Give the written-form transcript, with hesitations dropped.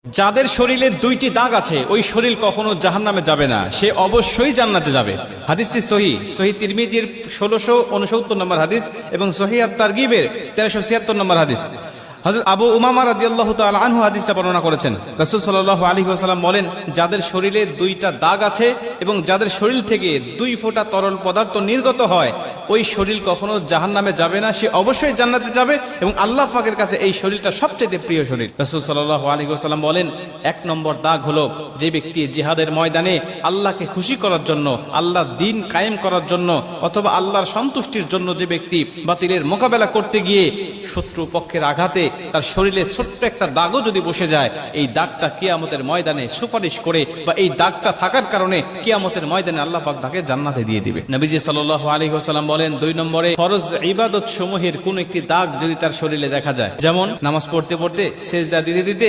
যাদের শরীরে দুইটি দাগ আছে ওই শরীর কখনো জাহান্নামে যাবে না, সে অবশ্যই জান্নাতে যাবে। হাদিসটি সহিহ তিরমিজির 1669 নম্বর হাদিস এবং সহিহ আত-তারগিবের 1376 নম্বর হাদিস। হযরত আবু উমামা রাদিয়াল্লাহু তাআলা আনহু হাদিসটা বর্ণনা করেছেন। রাসূল সাল্লাল্লাহু আলাইহি ওয়াসাল্লাম বলেন, যাদের শরীরে দুইটা দাগ আছে এবং যাদের শরীর থেকে 2 ফোঁটা তরল পদার্থ নির্গত হয় ওই শরীর কখনো জাহান্নামে যাবে না, সে অবশ্যই জান্নাতে যাবে এবং আল্লাহ পাকের কাছে এই শরীরটা সবচেয়ে প্রিয় শরীর। রাসূল সাল্লাল্লাহু আলাইহি ওয়াসাল্লাম বলেন, 1 নম্বর দাগ হলো যে ব্যক্তি জিহাদের ময়দানে আল্লাহকে খুশি করার জন্য, আল্লাহর দ্বীন কায়েম করার জন্য অথবা আল্লাহর সন্তুষ্টির জন্য যে ব্যক্তি বাতিলের মোকাবেলা করতে গিয়ে শত্রু পক্ষের আঘাতে তার শরীরে ছোট্ট একটা দাগও যদি বসে যায়, এই দাগটা কিয়ামতের ময়দানে সুপারিশ করে বা এই দাগটা থাকার কারণে কিয়ামতের ময়দানে আল্লাহ পাক তাকে জান্নাতে দিয়ে দিবে। নবীজি সাল্লাল্লাহু আলাইহি ওয়াসাল্লাম বলেন, 2 নম্বরে ফরজ ইবাদত সমূহের কোন একটি দাগ যদি তার শরীরে দেখা যায়, যেমন নামাজ পড়তে পড়তে সেজদা দিতে দিতে